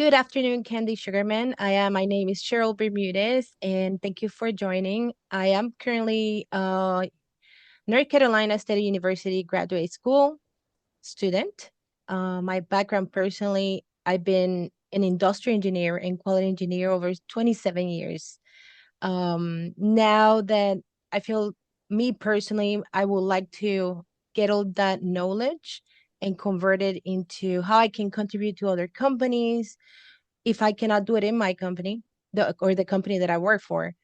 Good afternoon, Candy Sugarman. My name is Cheryl Bermudez, and thank you for joining. I am currently North Carolina State University graduate school student. My background personally, I've been an industrial engineer and quality engineer over 27 years. Now that I feel me personally, I would like to get all that knowledge and convert it into how I can contribute to other companies if I cannot do it in my company, the company that I work for.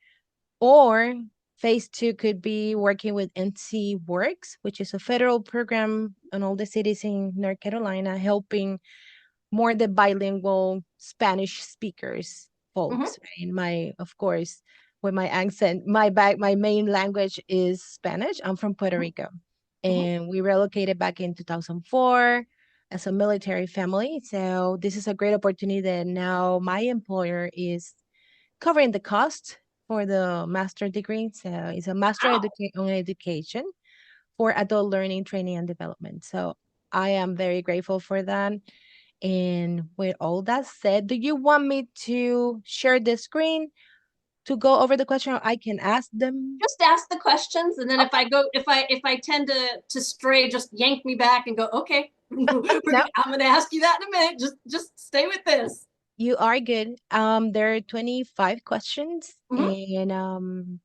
Or phase two could be working with NC Works, which is a federal program in all the cities in North Carolina, helping more the bilingual Spanish speakers Hmm. folks. Right? Of course, with my accent, my main language is Spanish. I'm from Puerto Rico, Hmm. and we relocated back in 2004 as a military family. So this is a great opportunity that now my employer is covering the cost for the master degree. So it's a Wow. on education for adult learning, training, and development. So I am very grateful for that. And with all that said, do you want me to share the screen to go over the question, or I can ask them? Just ask the questions, and then if Okay. I go, if I tend to stray, just yank me back and go, okay, No, I'm gonna ask you that in a minute. Just stay with this. you are good. There are 25 questions, Hmm. and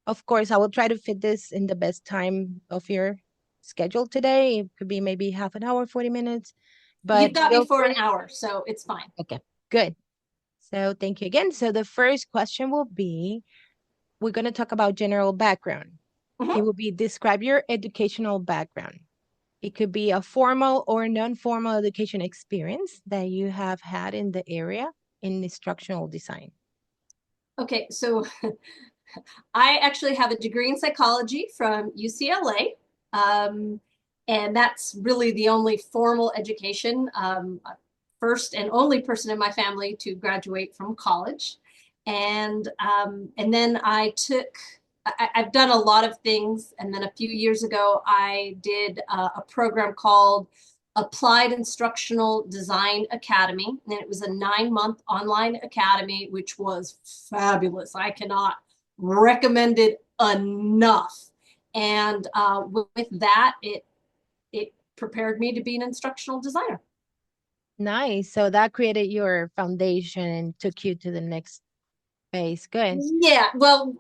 of course, I will try to fit this in the best time of your schedule today. It could be maybe half an hour, 40 minutes, You've but got me feel for an free. hour, so it's fine. Okay, good. So thank you again. So the first question will be, we're going to talk about general background. It Hmm. will be describe your educational background. It could be a formal or non-formal education experience that you have had in the area in instructional design. Okay, so I actually have a degree in psychology from UCLA. And that's really the only formal education. First and only person in my family to graduate from college. And then I've done a lot of things. And then a few years ago, I did a program called Applied Instructional Design Academy. And it was a 9-month online academy, which was fabulous. I cannot recommend it enough. And with that, it prepared me to be an instructional designer. Nice. So that created your foundation and took you to the next phase. Good. Yeah, well,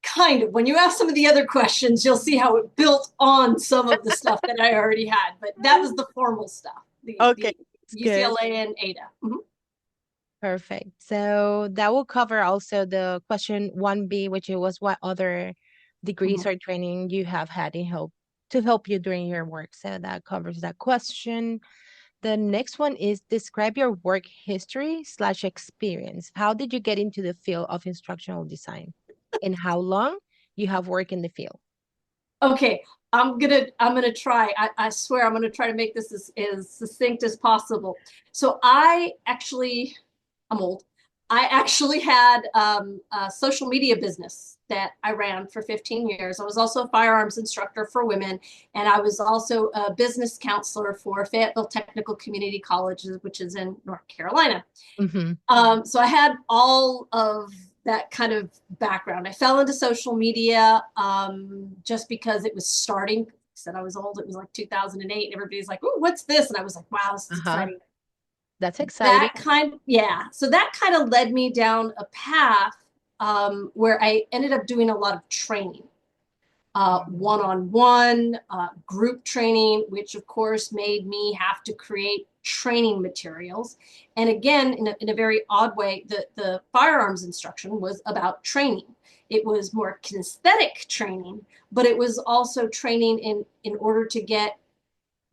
kind of. When you ask some of the other questions, you'll see how it built on some of the stuff that I already had. But that was the formal stuff, Okay, the it's good. UCLA and Ada. Mhm. Perfect. So that will cover also the question 1B, which it was what other degrees Mhm. or training you have had in help to help you during your work. So that covers that question. The next one is describe your work history slash experience. How did you get into the field of instructional design and how long you have worked in the field? Okay, I'm gonna try. I swear I'm gonna try to make this as succinct as possible. So I'm old. I actually had a social media business that I ran for 15 years. I was also a firearms instructor for women, and I was also a business counselor for Fayetteville Technical Community College, which is in North Carolina. Mm-hmm. So I had all of that kind of background. I fell into social media just because it was starting. I said I was old. It was like 2008, and everybody's like, "Oh, what's this?" And I was like, "Wow, this is Uh-huh. exciting." That's exciting. Yeah. So that kind of led me down a path where I ended up doing a lot of training, one-on-one, group training, which of course made me have to create training materials. And again, in a very odd way, the firearms instruction was about training. It was more kinesthetic training, but it was also training in order to get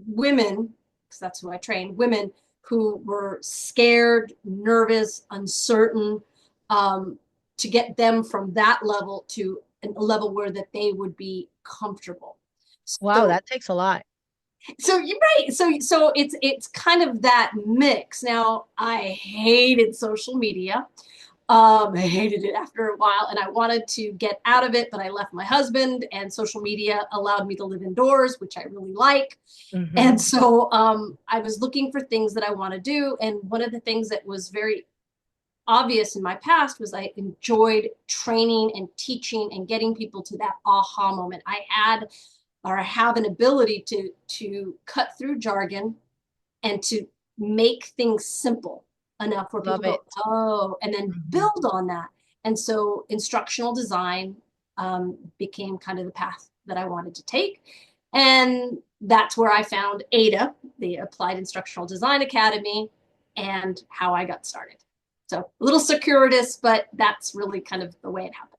women, because that's who I trained, women who were scared, nervous, uncertain, um, to get them from that level to a level where that they would be comfortable. Wow, So that takes a lot. so you're right. So it's kind of that mix. Now I hated social media. I hated it after a while and I wanted to get out of it, but I left my husband, and social media allowed me to live indoors, which I really like. And Hmm. so I was looking for things that I want to do. And one of the things that was very obvious in my past was I enjoyed training and teaching and getting people to that aha moment. I had or I have an ability to cut through jargon and to make things simple enough where people Love go, it. oh, and then Hmm. build on that. And so instructional design became kind of the path that I wanted to take. And that's where I found ADA, the Applied Instructional Design Academy, and how I got started. So a little circuitous, but that's really kind of the way it happened.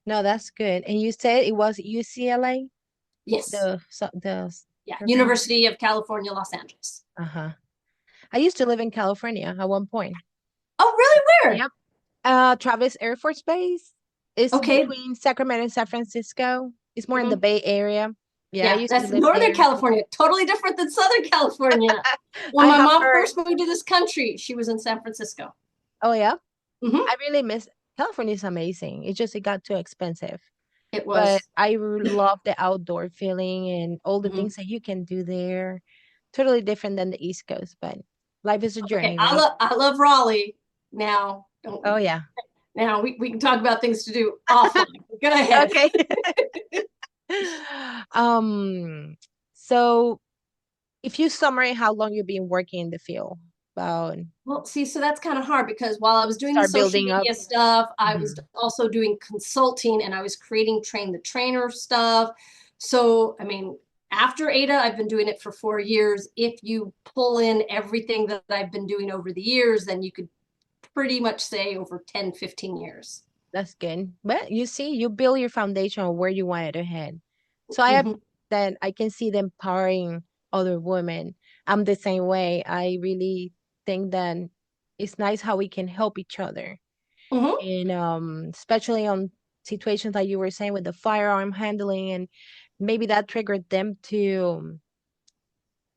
No, that's good. And you said it was UCLA, Yes. the Yeah. program. University of California, Los Angeles. Uh-huh. I used to live in California at one point. Oh, really? Where? Yep. Travis Air Force Base is Okay. between Sacramento and San Francisco. It's more in the Mhm. Bay Area. Yeah, I Yeah, used to that's live Northern there. California, totally different than Southern California. When I my have mom heard. first moved to this country, she was in San Francisco. Oh yeah, Hmm. I really miss California. Is amazing. It got too expensive, It but was. love the outdoor feeling and all the Hmm. things that you can do there. Totally different than the East Coast, but life is a Okay, journey, right? I love Raleigh. Now, Oh yeah. now we can talk about things to do offline. Go ahead. Okay. Um, so if you summarize how long you've been working in the field, about Well, see, so that's kind of hard because while I was doing the start social building up. media stuff, I was Mhm. also doing consulting and I was creating train the trainer stuff. So, I mean, after ADA, I've been doing it for 4 years. If you pull in everything that I've been doing over the years, then you could pretty much say over 10, 15 years. That's good. But you see, you build your foundation on where you wanted to head. So I have Hmm. that I can see them empowering other women. I'm the same way. I really think that it's nice how we can help each other. Hmm. And especially on situations like you were saying with the firearm handling, and maybe that triggered them to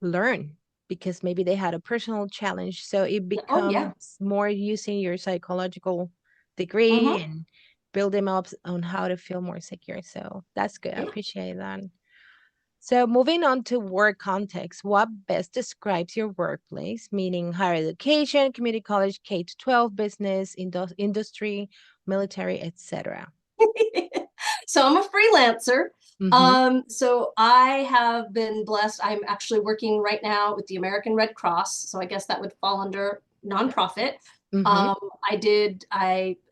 learn because maybe they had a personal challenge. So it Oh, yeah. becomes more using your psychological degree Hmm. and build them up on how to feel more secure. So that's good. I Yeah. appreciate that. So moving on to work context, what best describes your workplace, meaning higher education, community college, K to 12, business, industry, military, etc. So I'm a freelancer. Mm-hmm. So I have been blessed. I'm actually working right now with the American Red Cross. So I guess that would fall under nonprofit. Mm-hmm. Um,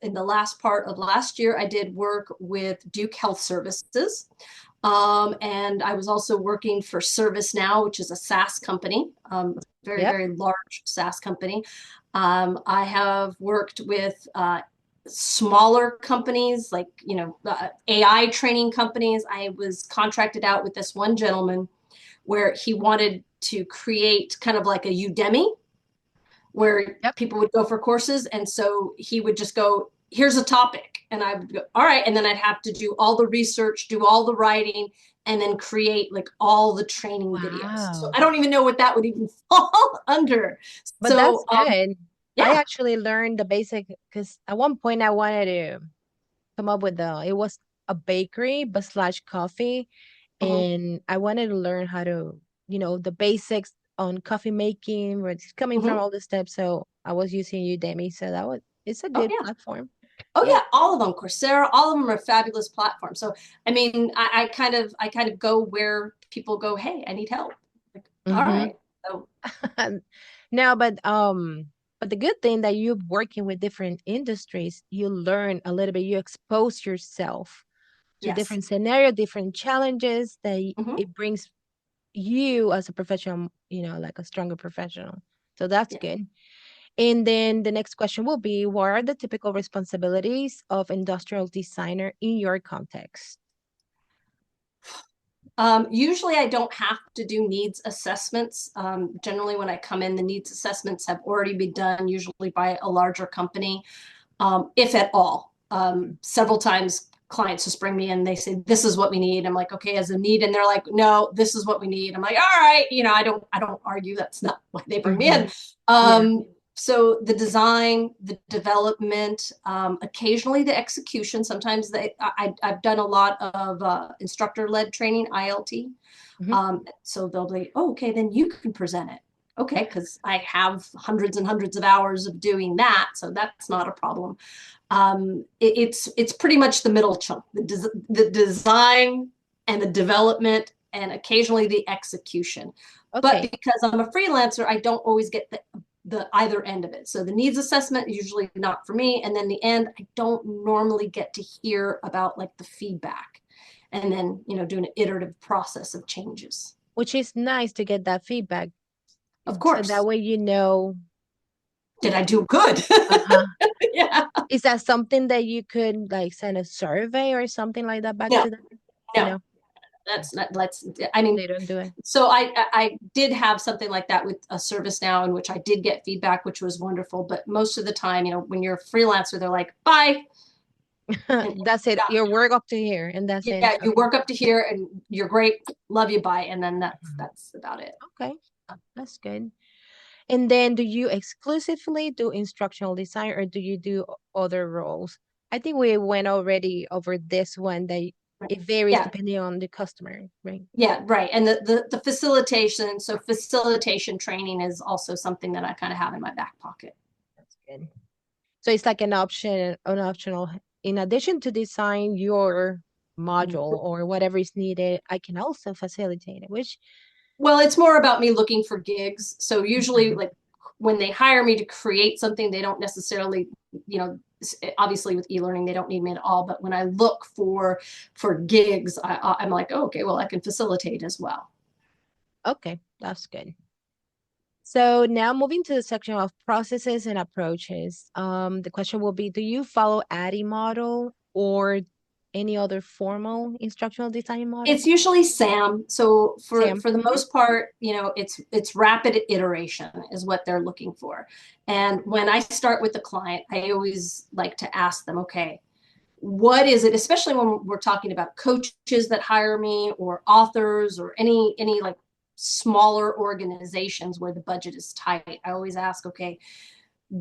in the last part of last year, I did work with Duke Health Services. And I was also working for ServiceNow, which is a SaaS company, very, Yep. very large SaaS company. I have worked with smaller companies like, AI training companies. I was contracted out with this one gentleman where he wanted to create kind of like a Udemy where Yep. people would go for courses. And so he would just go, here's a topic. And I would go, all right. And then I'd have to do all the research, do all the writing, and then create like all the training videos. So Wow. I don't even know what that would even fall under. But that's So good. I yeah. actually learned the basic because at one point I wanted to come up with it was a bakery but slash coffee, Mhm, and I wanted to learn how to, the basics on coffee making, where it's coming from, mhm. all the steps. So I was using Udemy, so it's a Oh good yeah. platform. Oh Yeah. yeah, all of them, Coursera, all of them are fabulous platforms. So I mean, I kind of go where people go, hey, I need help. Like, all Mm-hmm. right. So No, but the good thing that you're working with different industries, you learn a little bit, you expose yourself to yes. different scenario, different challenges that Hmm. it brings you as a professional, like a stronger professional. So that's Yeah. good. And then the next question will be, what are the typical responsibilities of industrial designer in your context? Usually I don't have to do needs assessments. Generally, when I come in, the needs assessments have already been done, usually by a larger company, if at all. Several times clients just bring me in, they say, this is what we need. I'm like, okay, as a need. And they're like, no, this is what we need. I'm like, all right, I don't argue. That's not why they bring me Mm-hmm. in. Yeah. So the design, the development, occasionally the execution. Sometimes I've done a lot of instructor-led training, ILT. Mhm. So they'll be, oh, okay, then you can present it. Okay, because I have hundreds and hundreds of hours of doing that, so that's not a problem. It's pretty much the middle chunk, the design and the development, and occasionally the execution. But Okay, because I'm a freelancer, I don't always get the either end of it. So the needs assessment is usually not for me, and then the end, I don't normally get to hear about like the feedback, and then do an iterative process of changes. which is nice to get that feedback. Of So that course, way you know, did I do good? uh-huh. Yeah. Is that something that you could like send a survey or something like that back No, to them? no, No, that's not. Let's. I mean, they don't do it. so I did have something like that with a ServiceNow, in which I did get feedback, which was wonderful. But most of the time, when you're a freelancer, they're like, bye. And That's it. yeah, Your work up to here, and that's it. yeah, you work up to here and you're great. Love you, bye. And then that's Mhm. that's about it. Okay, that's good. And then do you exclusively do instructional design or do you do other roles? I think we went already over this one that Right. it varies Yeah, depending on the customer, right? yeah, right. And the facilitation, so facilitation training is also something that I kind of have in my back pocket. That's good. So it's like an optional. In addition to design your module or whatever is needed, I can also facilitate it, which Well, it's more about me looking for gigs. So usually, Mhm. like when they hire me to create something, they don't necessarily, obviously with e-learning, they don't need me at all. But when I look for gigs, I'm like, oh, okay, well, I can facilitate as well. Okay, that's good. So now moving to the section of processes and approaches. The question will be, do you follow ADDIE model or any other formal instructional design model? It's usually SAM. So for Sam. for the Mhm. most part, it's rapid iteration is what they're looking for. And when I start with the client, I always like to ask them, okay, what is it, especially when we're talking about coaches that hire me or authors or any like smaller organizations where the budget is tight. I always ask, okay,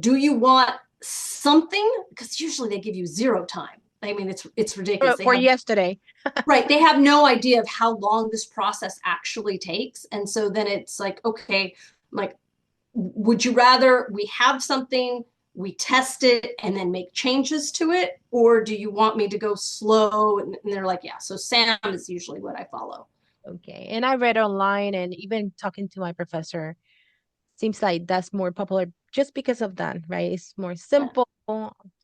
do you want something? Because usually they give you zero time. I mean, it's ridiculous. They For have yesterday. right, they have no idea of how long this process actually takes. And so then it's like, okay, like, would you rather we have something, we test it, and then make changes to it? Or do you want me to go slow? And they're like, yeah. So SAM is usually what I follow. Okay. And I read online and even talking to my professor, seems like that's more popular just because of that, right? It's more Yeah. simple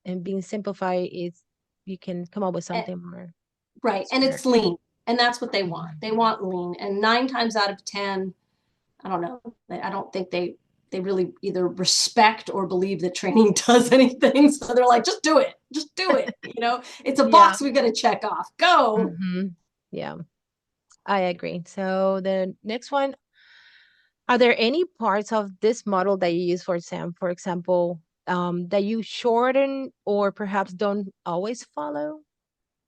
and being simplified is you can come up with And, something more right. And sooner. it's lean. And that's what they want. Mhm. They want lean. And 9 times out of 10, I don't know. I don't think they really either respect or believe that training does anything. So they're like, just do it. Just do it. It's a Yeah. box we got to check off. Go. Yeah, I agree. So the next one, are there any parts of this model that you use for SAM, for example, that you shorten or perhaps don't always follow?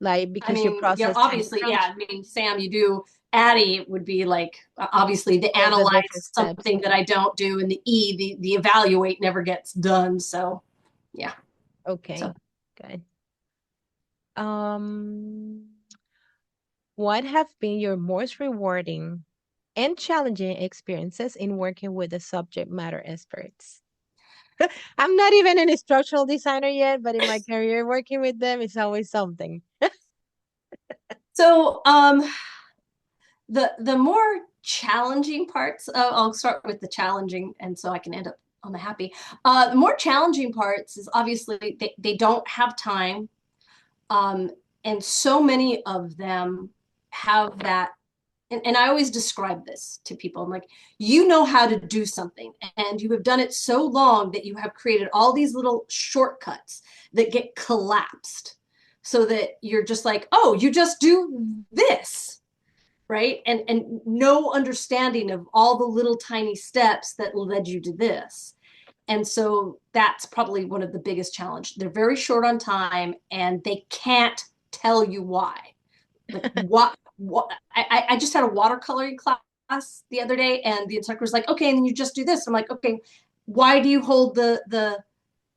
Like I because your mean, process time obviously, yeah. crunch, I mean, Sam, you do Addie would be like obviously the all the analyze different steps. something that I don't do, and the E, the evaluate never gets done. So yeah. So Okay, good. Um, what have been your most rewarding and challenging experiences in working with the subject matter experts? I'm not even an instructional designer yet, but in my career working with them, it's always something. so the more challenging parts, I'll start with the challenging, and so I can end up on the happy. The more challenging parts is obviously they don't have time, um, and so many of them have that. And I always describe this to people. I'm like, you know how to do something, and you have done it so long that you have created all these little shortcuts that get collapsed so that you're just like, oh, you just do this, right? And no understanding of all the little tiny steps that led you to this. And so that's probably one of the biggest challenge. They're very short on time and they can't tell you why. Like what I just had a watercoloring class the other day, and the instructor was like, okay, and then you just do this. I'm like, okay, why do you hold the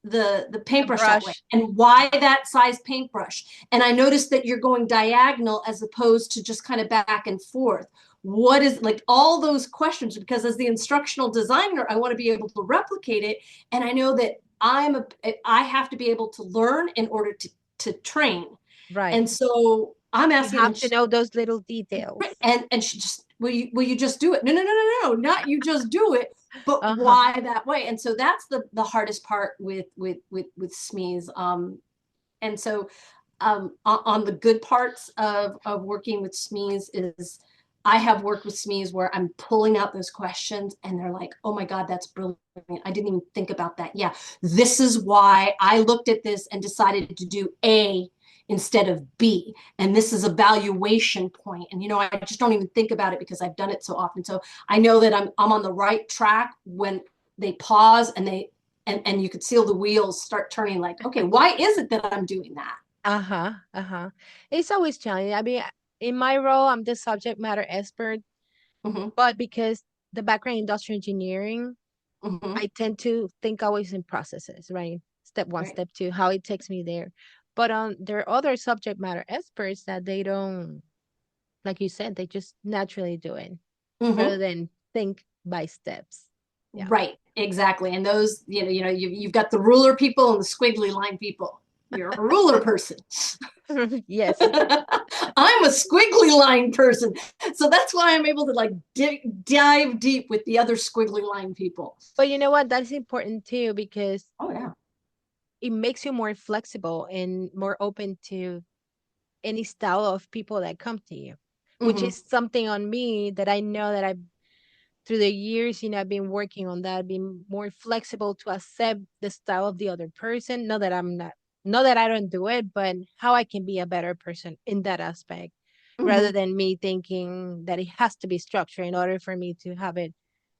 The paintbrush that way, brush. and why that size paintbrush? And I noticed that you're going diagonal as opposed to just kind of back and forth. What is, like, all those questions, because as the instructional designer, I want to be able to replicate it. And I know that I have to be able to learn in order to train. Right. And so I'm You asking, have to know those little details. and she just, will you just do it? No, no, no, no, no, not you just do it, but Uh-huh. why that way? And so that's the hardest part with SMEs. And so on the good parts of working with SMEs is, I have worked with SMEs where I'm pulling out those questions and they're like, oh my God, that's brilliant. I didn't even think about that. Yeah, this is why I looked at this and decided to do A instead of B. And this is a valuation point. And, I just don't even think about it because I've done it so often. So I know that I'm on the right track when they pause and and you could see the wheels start turning, like, okay, why is it that I'm doing that? Uh-huh. Uh-huh. It's always challenging. I mean, in my role, I'm the subject matter expert, Mm-hmm. but because the background in industrial engineering, Mm-hmm. I tend to think always in processes, right? Step one, Right. step two, how it takes me there. But there are other subject matter experts that they don't, like you said, they just naturally do it rather Mm-hmm. than think by steps. Yeah. Right. Exactly. And those, you've got the ruler people and the squiggly line people. You're a ruler person. Yes. I'm a squiggly line person. So that's why I'm able to, like, dive deep with the other squiggly line people. But you know what? That's important too because Oh, yeah. it makes you more flexible and more open to any style of people that come to you, which Mm-hmm. is something on me that I know that I've through the years, I've been working on that, being more flexible to accept the style of the other person. Not that I don't do it, but how I can be a better person in that aspect rather Mm-hmm. than me thinking that it has to be structured in order for me to have it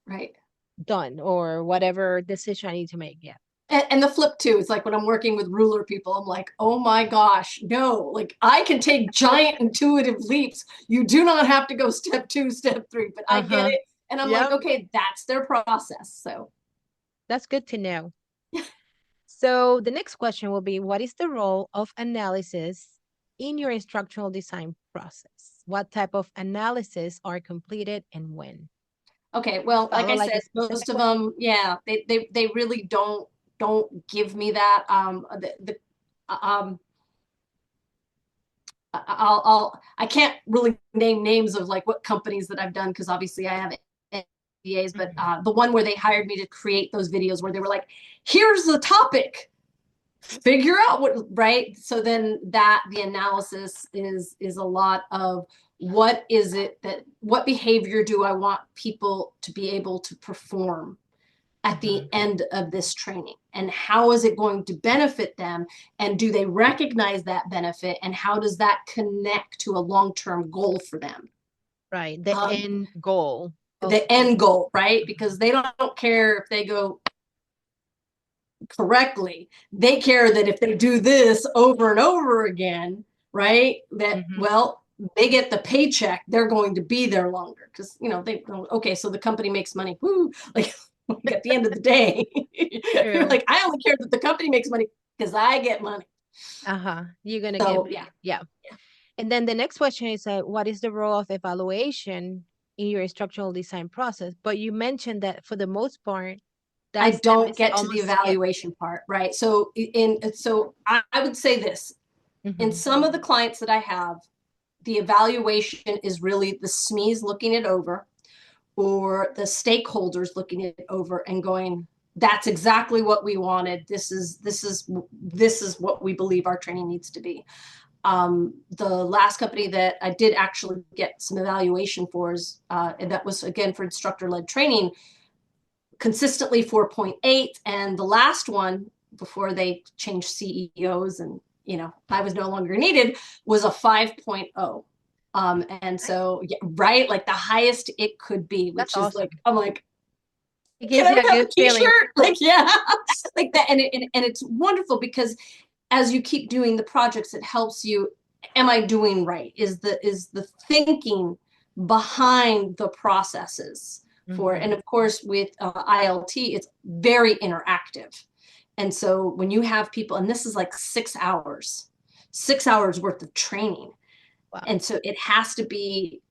Right. done or whatever decision I need to make. Yeah. And the flip too, it's like when I'm working with ruler people, I'm like, oh my gosh, no, like, I can take giant intuitive leaps. You do not have to go step two, step three, but I get Uh-huh. it. And I'm like, Yep. okay, that's their process. So, That's good to know. So the next question will be, what is the role of analysis in your instructional design process? What type of analysis are completed and when? okay, You well, like follow I like said, a most specific of way? them, yeah, they really don't give me that. Um, I can't really name names of, like, what companies that I've done, because obviously I have NDAs, but Mhm. the one where they hired me to create those videos where they were like, here's the topic, figure out what, right? So then that the analysis is a lot of, what behavior do I want people to be able to perform at the Mhm. end of this training, and how is it going to benefit them, and do they recognize that benefit, and how does that connect to a long-term goal for them, Right. The um, end goal of the end goal, right? Mhm. Because they don't care if they go correctly. They care that if they do this over and over again, right, that, Mhm. well, they get the paycheck, they're going to be there longer, because, they go, okay, so the company makes money. Woo, like, at the end of the day, you're True. like, I only care that the company makes money because I get money. Uh-huh. You're gonna get So, yeah. paid. Yeah. And then the next question is, what is the role of evaluation in your instructional design process? But you mentioned that for the most part, I that step don't is get to the almost skipped. evaluation part, right? So I would say this, in Mhm. some of the clients that I have, the evaluation is really the SMEs looking it over, or the stakeholders looking it over and going, that's exactly what we wanted. This is what we believe our training needs to be. The last company that I did actually get some evaluation for is, and that was again for instructor-led training, consistently 4.8. And the last one, before they changed CEOs and, I was no longer needed, was a 5.0. And Nice. so, yeah, right, like the highest it could be, That's which is like, awesome. I'm like, It can gives you a I have a good feeling. t-shirt? Like, yeah, like that. And it's wonderful because as you keep doing the projects, it helps you. Am I doing right? Is the thinking behind the processes for it. And Mm-hmm. of course, with ILT, it's very interactive. And so when you have people, and this is like 6 hours worth of training. Wow. And so it has to be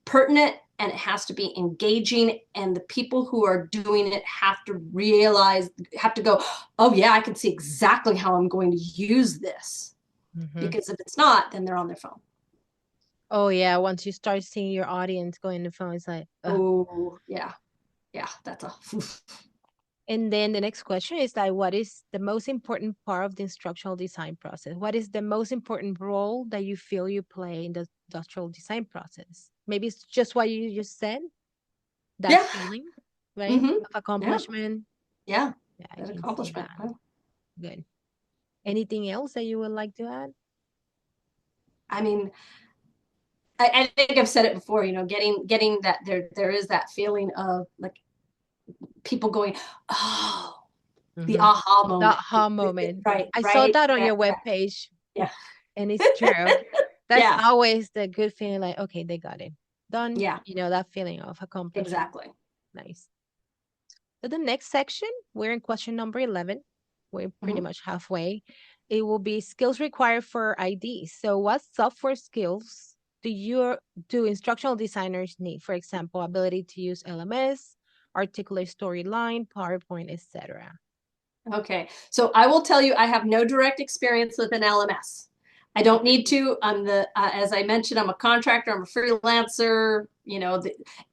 pertinent and it has to be engaging. And the people who are doing it have to realize, have to go, oh, yeah, I can see exactly how I'm going to use this. Mm-hmm. Because if it's not, then they're on their phone. Oh yeah, once you start seeing your audience going to the phone, it's like, ugh. Oh, yeah. Yeah, that's a And then the next question is like, what is the most important part of the instructional design process? What is the most important role that you feel you play in the industrial design process? Maybe it's just what you just said, that yeah. feeling, right? Mm-hmm. Of Yeah. accomplishment. Yeah. Yeah, I That can see accomplishment. that. Good. Anything else that you would like to add? I mean, I think I've said it before, getting that there is that feeling of like people going, oh, the Mm-hmm. aha The moment. aha moment. Right, I saw right. that on Yeah, your webpage, yeah, and it's true. That's yeah, always the good feeling, like, okay, they got it done. yeah, That feeling of accomplishment. exactly. Nice. So the next section, we're in question number 11. We're pretty Mhm. much halfway. It will be skills required for ID. So what software skills do instructional designers need? For example, ability to use LMS, articulate storyline, PowerPoint, etc. Okay, so I will tell you, I have no direct experience with an LMS. I don't need to. I'm as I mentioned, I'm a contractor, I'm a freelancer,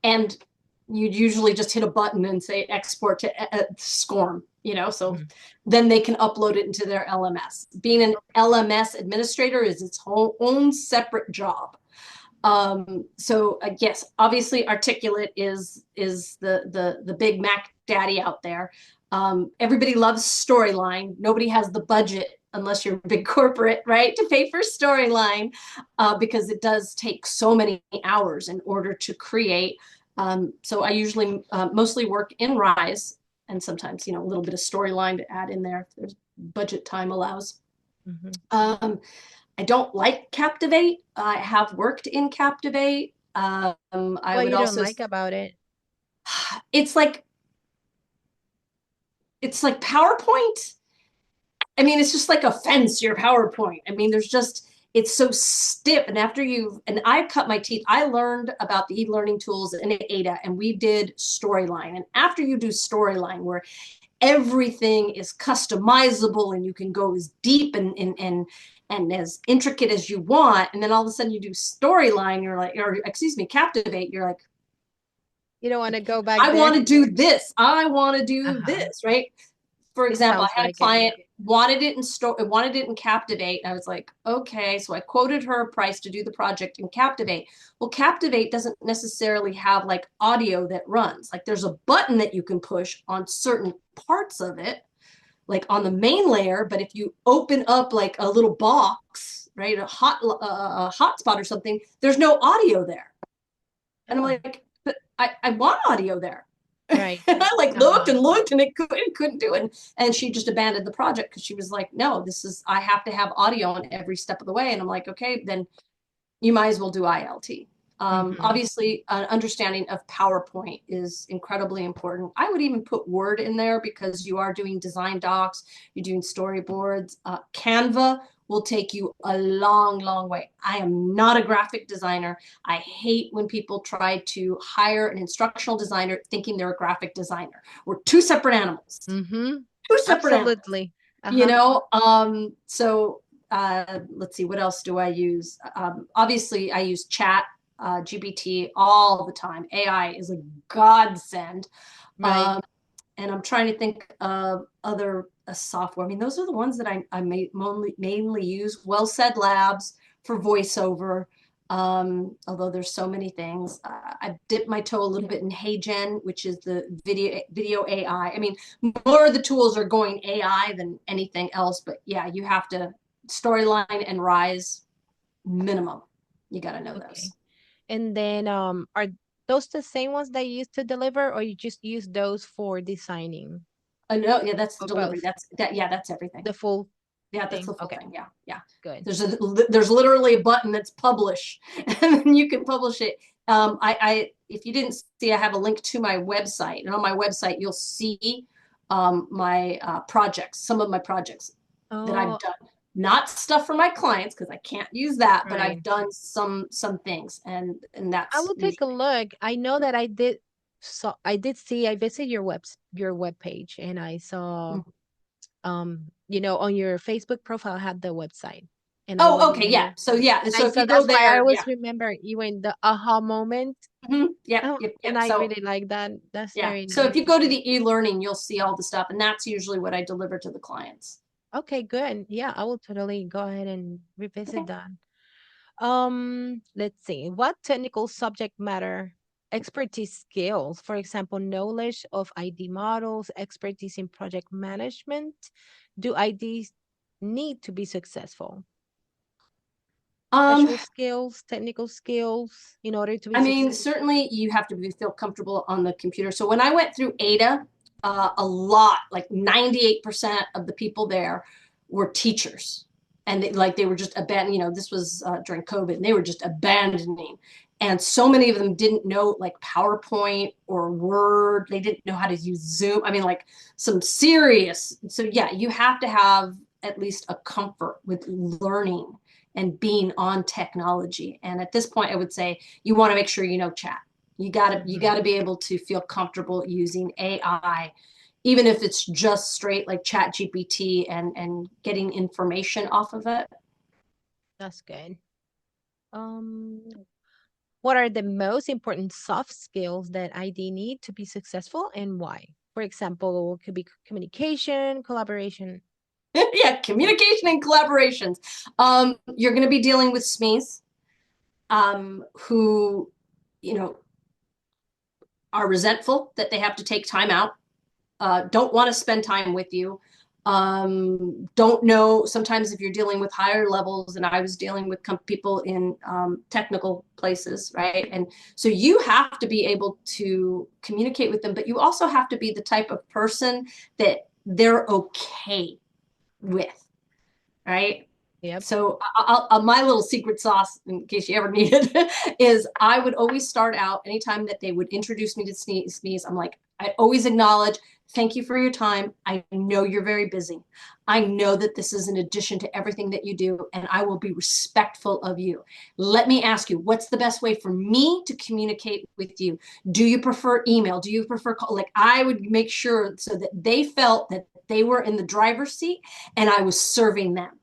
and you usually just hit a button and say export to SCORM, so Mhm. then they can upload it into their LMS. Being an LMS administrator is its own separate job. So yes, obviously Articulate is the big Mac daddy out there. Everybody loves Storyline. Nobody has the budget unless you're a big corporate, right, to pay for Storyline, because it does take so many hours in order to create. So I usually mostly work in Rise, and sometimes a little bit of Storyline to add in there if there's budget time allows. Mhm. Um, I don't like Captivate. I have worked in Captivate. I What would you don't also, like about it? it's like PowerPoint. I mean, it's just like a fence, your PowerPoint. I mean, it's so stiff. And I cut my teeth. I learned about the e-learning tools in Ada, and we did Storyline. And after you do Storyline, where everything is customizable and you can go as deep and as intricate as you want, and then all of a sudden you do Storyline, you're like, or excuse me, Captivate, you're like, You don't want to go back I there? want to do this, I want to do Uh-huh. this, right? For It example, sounds I had a like it. client wanted it in Captivate, and I was like, okay. So I quoted her a price to do the project in Captivate. Well, Captivate doesn't necessarily have like audio that runs. Like there's a button that you can push on certain parts of it, like on the main layer. But if you open up like a little box, right, a hotspot or something, there's no audio there. And I'm Oh, like, but I want audio there. right. And I like looked Uh-huh. and looked and it couldn't do it. And she just abandoned the project because she was like, no, I have to have audio on every step of the way. And I'm like, okay, then you might as well do ILT. Mm-hmm. Obviously, an understanding of PowerPoint is incredibly important. I would even put Word in there because you are doing design docs, you're doing storyboards. Canva will take you a long, long way. I am not a graphic designer. I hate when people try to hire an instructional designer thinking they're a graphic designer. We're two separate animals. Mm-hmm. Two separate animals. Absolutely. Uh-huh. So let's see, what else do I use? Obviously, I use chat, GBT all the time. AI is a godsend. Right. Um, and I'm trying to think of other software. I mean, those are the ones that I mainly use. Well Said Labs for voiceover. Although there's so many things. I've dipped my toe a little bit in HeyGen, which is the video AI. I mean, more of the tools are going AI than anything else. But yeah, you have to Storyline and Rise minimum. You got to know Okay. those. And then are those the same ones that you used to deliver, or you just use those for designing, No, yeah, that's the or delivery. both? That's everything. The full Yeah, that's thing? the full Okay, thing. Yeah, yeah. good. There's literally a button that's publish, and then you can publish it. If you didn't see, I have a link to my website, and on my website, you'll see my projects, some of my projects that I've Oh, done. Not stuff for my clients because I can't use that, but I've right. done some things, and I that's will take a usually. look. I know that I did, so I did see, I visited your web page, and I saw, Mhm. on your Facebook profile had the website, and I Oh, went okay, in yeah. there, So yeah, and so I if saw, you go that's why I there, always yeah. remember you in the aha moment. Yep, yep, And yep. I So really like that. That's yeah. very So if nice. you go to the e-learning, you'll see all the stuff, and that's usually what I deliver to the clients. Okay, good. Yeah, I will totally go ahead and Okay. revisit that. Let's see. What technical subject matter expertise skills, for example, knowledge of ID models, expertise in project management, do IDs need to be successful? Um, Special skills, technical skills in order to be I mean, successful? certainly you have to feel comfortable on the computer. So when I went through Ada, a lot, like 98% of the people there were teachers. And they were just this was during COVID, and they were just abandoning. And so many of them didn't know like PowerPoint or Word. They didn't know how to use Zoom. I mean, like some serious. So yeah, you have to have at least a comfort with learning and being on technology. And at this point, I would say you want to make sure you know chat. You got to be able to feel comfortable using AI, even if it's just straight like chat GPT and getting information off of it. That's good. Um, what are the most important soft skills that ID need to be successful and why? For example, it could be communication, collaboration. Yeah, communication and collaborations. You're going to be dealing with SMEs who, you know, are resentful that they have to take time out, don't want to spend time with you, don't know. Sometimes if you're dealing with higher levels, and I was dealing with people in technical places, right? And so you have to be able to communicate with them, but you also have to be the type of person that they're okay with, right? Yep. So my little secret sauce, in case you ever need it, is I would always start out anytime that they would introduce me to sneeze. I'm like, I always acknowledge, thank you for your time. I know you're very busy. I know that this is an addition to everything that you do, and I will be respectful of you. Let me ask you, what's the best way for me to communicate with you? Do you prefer email? Do you prefer call? Like I would make sure so that they felt that they were in the driver's seat and I was serving them.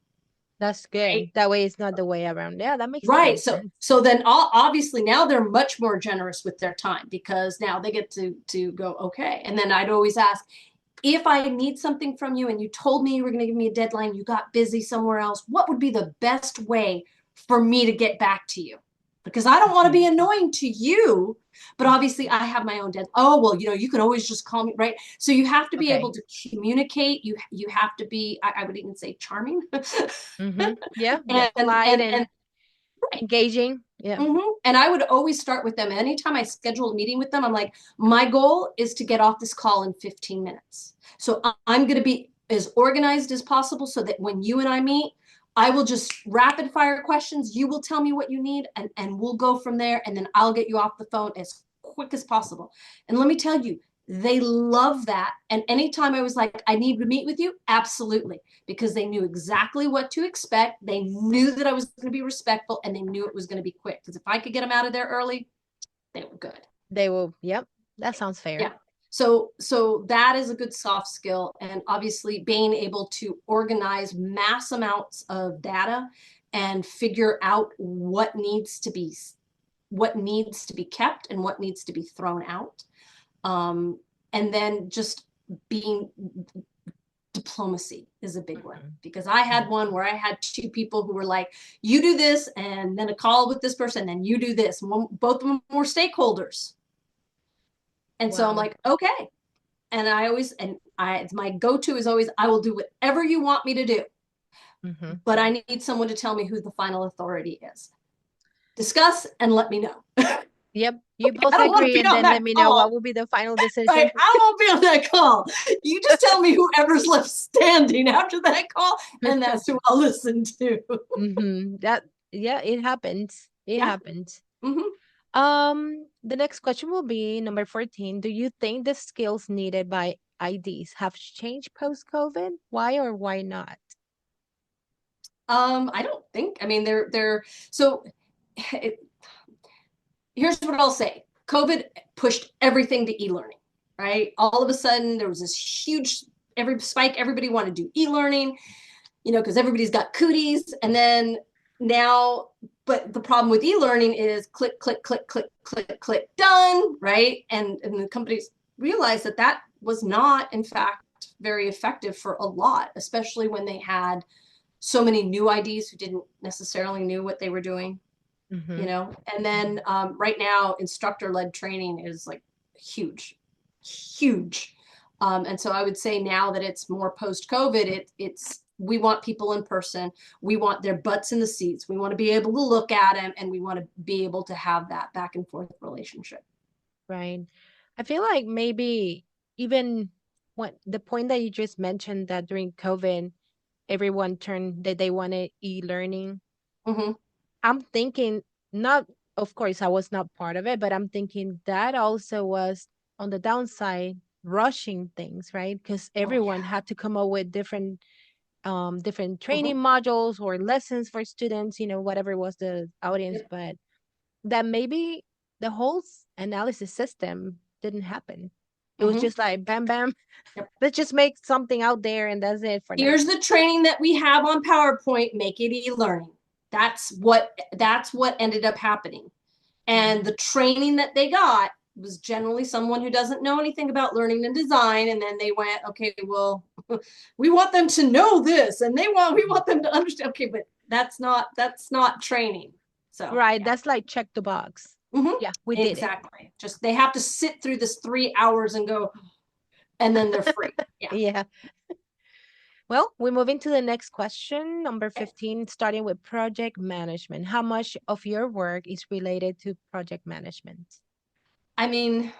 That's Right. good. That way it's not the way around. Yeah, that makes Right. total So sense. so then obviously now they're much more generous with their time because now they get to go, okay. And then I'd always ask, if I need something from you and you told me you were going to give me a deadline, you got busy somewhere else, what would be the best way for me to get back to you? Because I don't want to Mhm. be annoying to you, but obviously I have my own deadline. Oh, well, you can always just call me, right? So you have to be able Okay. to communicate. You have to be, I would even say charming. Yeah, yeah, and polite and and engaging. Yeah. And I would always start with them. Anytime I schedule a meeting with them, I'm like, my goal is to get off this call in 15 minutes. So I'm going to be as organized as possible so that when you and I meet, I will just rapid fire questions. You will tell me what you need, and we'll go from there. And then I'll get you off the phone as quick as possible. And let me tell you, they love that. And anytime I was like, I need to meet with you, absolutely, because they knew exactly what to expect. They knew that I was going to be respectful, and they knew it was going to be quick. Because if I could get them out of there early, they were good. They will. Yep. That sounds Yeah. fair. So that is a good soft skill, and obviously being able to organize mass amounts of data and figure out what needs to be kept and what needs to be thrown out. And then just being diplomacy is a big one, Mhm. because I had Mhm. one where I had two people who were like, you do this, and then a call with this person, and you do this. Both of them were stakeholders. And so I'm Wow. like, okay. And my go-to is always, I will do whatever you want me to do, Hmm. but I need someone to tell me who the final authority is. Discuss and let me know. I Yep. You both don't want to agree, be and on then that let me know what call. will be the final Right? decision. I won't be on that call. You just tell me whoever's left standing after that call, and that's who I'll listen to. That, yeah, it happens. It Yeah. happens. Mm-hmm. The next question will be number 14. Do you think the skills needed by IDs have changed post-COVID? Why or why not? I don't think. I mean, they're so. It, here's what I'll say. COVID pushed everything to e-learning, right? All of a sudden, there was this huge every spike. Everybody wanted to do e-learning, because everybody's got cooties, and then now. But the problem with e-learning is click, click, click, click, click, click, done, right? And the companies realized that that was not, in fact, very effective for a lot, especially when they had so many new IDs who didn't necessarily knew what they were doing, Mm-hmm. and then right now instructor-led training is like huge, huge. And so I would say now that it's more post-COVID, it's we want people in person, we want their butts in the seats, we want to be able to look at them, and we want to be able to have that back and forth relationship. Right. I feel like maybe even what the point that you just mentioned that during COVID, everyone turned that they wanted e-learning. Mm-hmm. I'm thinking not, of course, I was not part of it, but I'm thinking that also was on the downside, rushing things, right? Because Oh everyone yeah. had to come up with different Mm-hmm. training modules or lessons for students, whatever was the audience, Yep. but that maybe the whole analysis system didn't happen. It was Mm-hmm. just like bam bam, Yep. let's just make something out there and that's it for now. Here's the training that we have on PowerPoint, make it e-learning. That's what ended up happening. And Mhm. the training that they got was generally someone who doesn't know anything about learning and design. And then they went, okay, well, we want them to know this, and we Mhm. want them to understand. Okay, but that's not training. So Right, yeah. that's like check the box. Mm-hmm. Yeah, we did it. Exactly. Just they have to sit through this 3 hours and go, and then they're free. Yeah. Yeah. Well, we move into the next question, number Okay. 15, starting with project management. How much of your work is related to project management? I mean,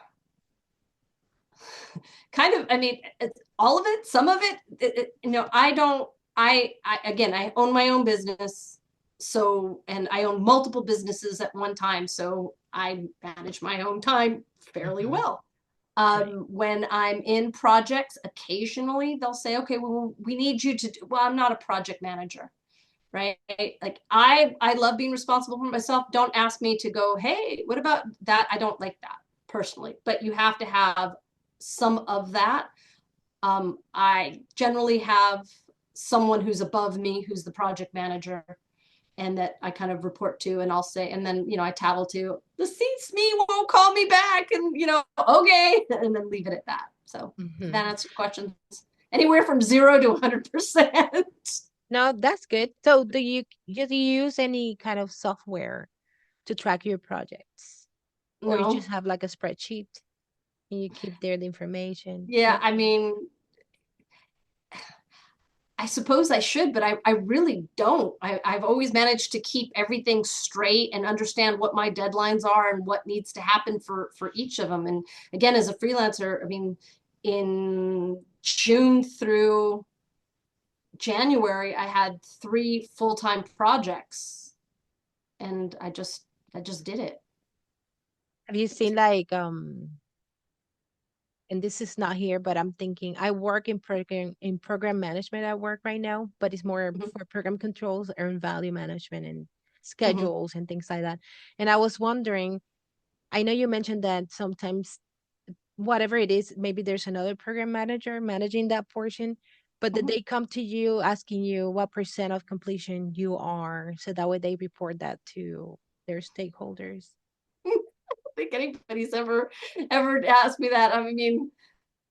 kind of, I mean, it's all of it, some of it, I don't, I again, I own my own business. So, and I own multiple businesses at one time. So I manage my own time fairly Hmm. well. Right. When I'm in projects, occasionally they'll say, okay, well, we need you to do, well, I'm not a project manager, right? Like I love being responsible for myself. Don't ask me to go, hey, what about that? I don't like that personally, but you have to have some of that. I generally have someone who's above me who's the project manager and that I kind of report to, and I'll say, and then I tattle to the C-suite won't call me back, and okay, and then leave it at that. So did Hmm. that answer your questions? Anywhere from 0 to 100%. No, that's good. So do you use any kind of software to track your projects? Or you No. just have like a spreadsheet and you keep there the information? Yeah, I Nothing. mean, I suppose I should, but I really don't. I've always managed to keep everything straight and understand what my deadlines are and what needs to happen for each of them. And again, as a freelancer, I mean, in June through January, I had 3 full-time projects, and I just did it. Have you seen like and this is not here, but I'm thinking I work in program management at work right now, but it's more Mhm, for program controls, earned value management and mhm, schedules and things like that. And I was wondering, I know you mentioned that sometimes whatever it is, maybe there's another program manager managing that portion, but did mhm. they come to you asking you what percent of completion you are, so that way they report that to their stakeholders? I don't think anybody's ever asked me that. I mean,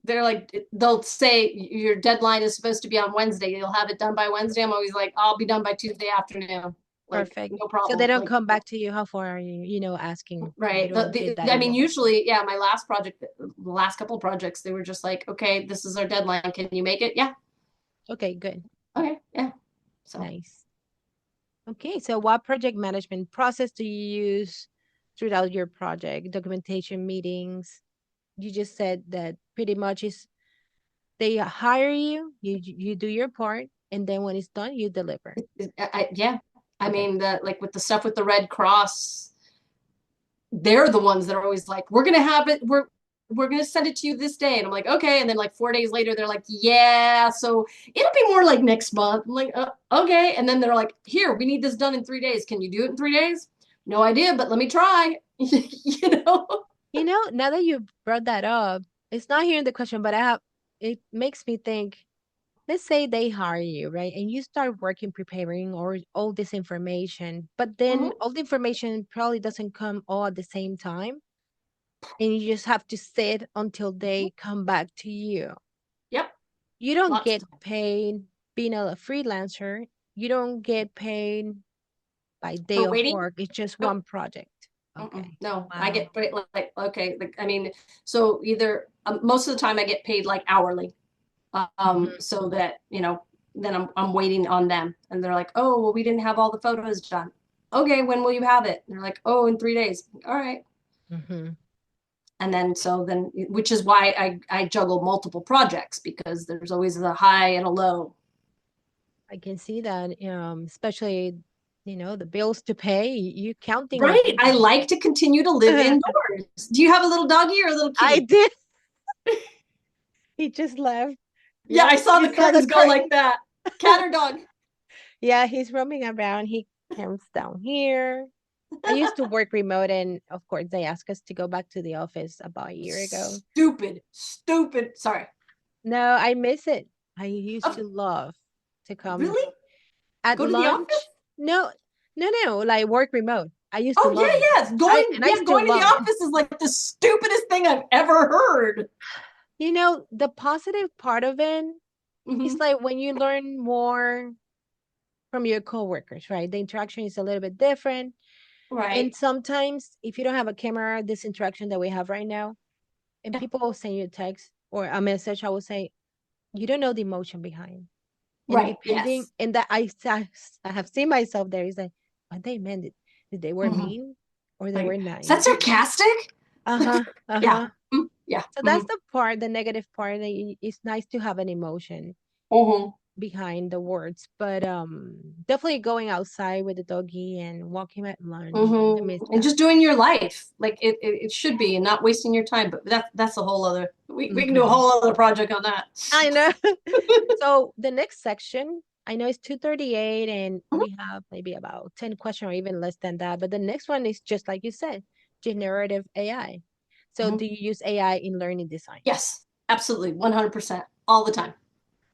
they're like, they'll say your deadline is supposed to be on Wednesday. You'll have it done by Wednesday. I'm always like, I'll be done by Tuesday afternoon. Like, Perfect. no So they problem. don't Like, come back to you, how far are you, asking. They right. don't did that I mean, email. usually, yeah, my last project, the last couple of projects, they were just like, okay, this is our deadline. Can you make it? Yeah. Okay, good. Okay. Yeah. So Nice. Okay, so what project management process do you use throughout your project? Documentation, meetings. You just said that pretty much is they hire you, you do your part, and then when it's done, you deliver. yeah. I Okay. mean, like with the stuff with the Red Cross, they're the ones that are always like, we're gonna have it, we're gonna send it to you this day. And I'm like, okay. And then like 4 days later, they're like, yeah, so it'll be more like next month. I'm like, okay. And then they're like, here, we need this done in 3 days. Can you do it in 3 days? No idea, but let me try. You know? You know, now that you brought that up, it's not here in the question, but it makes me think, let's say they hire you, right? And you start working, preparing or all this information, but then Mm-hmm. all the information probably doesn't come all at the same time. And you just have to sit until Mm-hmm. they come back to you. Yep. You don't Lots of get time. paid being a freelancer. You don't get paid by day For of waiting? work. It's just Nope. one project. Mm-mm. Okay. No, I Wow. get paid like okay, like I mean, so either most of the time I get paid like hourly, Hmm. so that then I'm waiting on them, and they're like, oh, well, we didn't have all the photos done. Okay, when will you have it? And they're like, oh, in 3 days. All right, Hmm. and then which is why I juggle multiple projects because there's always a high and a low. I can see that, especially, the bills to pay, you counting on Right, I them. like to continue to live indoors. Do you have a little doggy or a little I kitty? did. He just left. Yeah, Yep. I saw You the saw the curtains go like curtain. that. Cat or dog? Yeah, he's roaming around. He comes down here. I used to work remote, and of course, they asked us to go back to the office about a year ago. Stupid, stupid. Sorry. No, I miss it. I used Oh, to love to come really? at Go to the office? lunch. No, no, no, like work remote. I used to Oh love it. yeah, yes. I still Going to the love it. office is like the stupidest thing I've ever heard. The positive part of it is Hmm. like when you learn more from your coworkers, right? The interaction is a little bit different. And Right. sometimes if you don't have a camera, this interaction that we have right now, and Yeah. people will send you a text or a message, I will say, you don't know the emotion behind. And Right. depending, Yes. and that I have seen myself there is like, what they meant it. Did they were Hmm. mean or they Like, were is that nice? sarcastic? Uh-huh. Yeah. Uh-huh. Mm, yeah. So that's Hmm. the part, the negative part that it's nice to have an emotion Hmm. behind the words. But definitely going outside with the doggy and walking at lunch. I miss And that. just doing your life like it should be and not wasting your time. But that's a whole other, we can do a Hmm. whole other project on that. I know. So the next section, I know it's 238 and Mhm. we have maybe about 10 questions or even less than that. But the next one is just like you said, generative AI. So Mhm. do you use AI in learning design? Yes, absolutely. 100% all the time.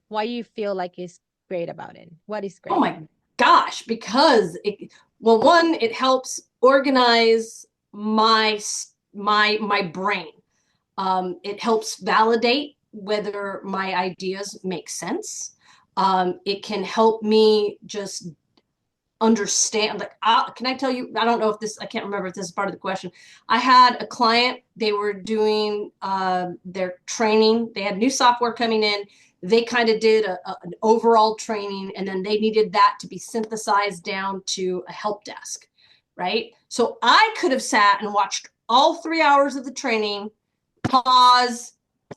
Why you feel like it's great about it? What is Oh great? my gosh, because well, one, it helps organize my brain. It helps validate whether my ideas make sense. It can help me just understand. Like, can I tell you? I don't know if this. I can't remember if this is part of the question. I had a client. They were doing their training. They had new software coming in. They kind of did an overall training, and then they needed that to be synthesized down to a help desk, right? So I could have sat and watched all 3 hours of the training, pause,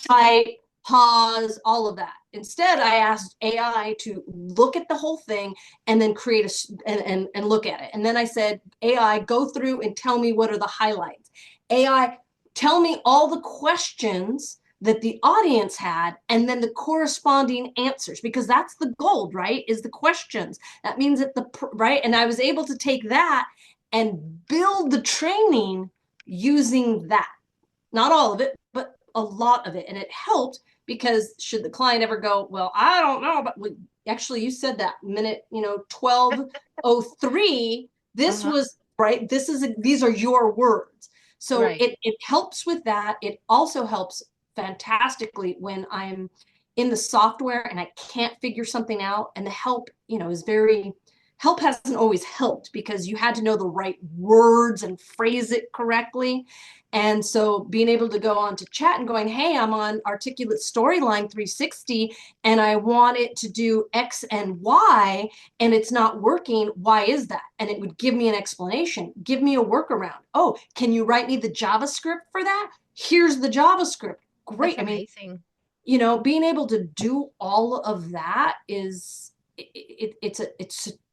type, pause, all of that. Instead, I asked AI to look at the whole thing and then create and look at it. And then I said, AI, go through and tell me what are the highlights. AI, tell me all the questions that the audience had and then the corresponding answers, because that's the gold, right? Is the questions. That means that right. And I was able to take that and build the training using that, not all of it, but a lot of it. And it helped because should the client ever go, well, I don't know, but actually you said that minute, 12:03, this Uh-huh. was right. These are your words. So Right. it helps with that. It also helps fantastically when I'm in the software and I can't figure something out. And the help, is very help hasn't always helped because you had to know the right words and phrase it correctly. And so being able to go on to chat and going, hey, I'm on Articulate Storyline 360 and I want it to do X and Y and it's not working. Why is that? And it would give me an explanation, give me a workaround. Oh, can you write me the JavaScript for that? Here's the JavaScript. That's Great. I mean, amazing. being able to do all of that is it's a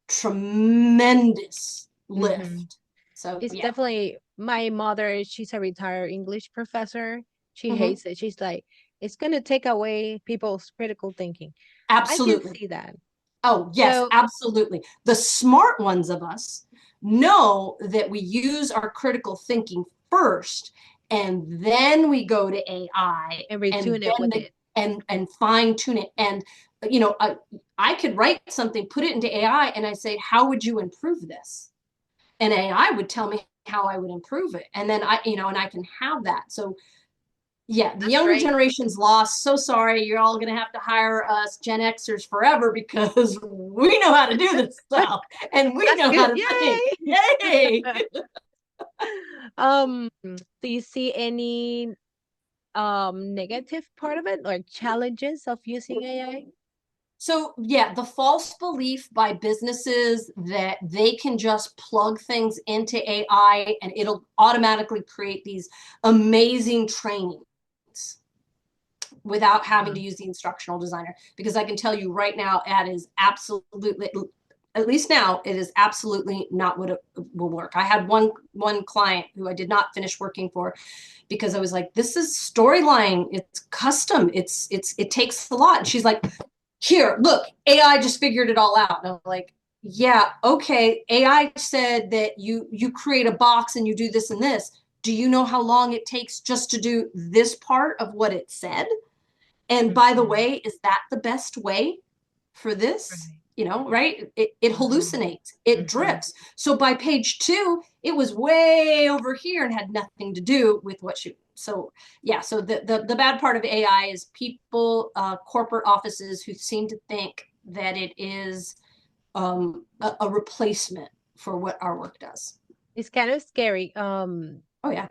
tremendous Hmm. lift. So It's yeah. definitely My mother, she's a retired English professor. She Mhm. hates it. She's like, it's going to take away people's critical thinking. I can Absolutely. see that. Oh, yes, So, absolutely. The smart ones of us know that we use our critical thinking first, and then we go to AI, and and retune it then with the it. and fine tune it. And you know, I could write something, put it into AI, and I say, "How would you improve this?" And AI would tell me how I would improve it, and then and I can have that. So yeah, the That's younger great. generation's lost. So sorry, you're all going to have to hire us Gen Xers forever because we know how to do this stuff and we That's know how good. to think. Yay! Yay! Do you see any negative part of it, like challenges of using AI? So yeah, the false belief by businesses that they can just plug things into AI and it'll automatically create these amazing trainings without having to use the instructional designer. Because I can tell you right now, that is absolutely, at least now, it is absolutely not what it will work. I had one client who I did not finish working for because I was like, this is storyline, it's custom, it takes a lot. And she's like, here, look, AI just figured it all out. And I'm like, yeah, okay. AI said that you create a box and you do this and this. Do you know how long it takes just to do this part of what it said? And by the Mhm. way, is that the best way for this? Right. You know, right? It Wow. hallucinates, it Mhm. drifts. So by page two, it was way over here and had nothing to do with what she. So yeah, so the bad part of AI is people, corporate offices who seem to think that it is a replacement for what our work does. It's kind of scary. Oh yeah.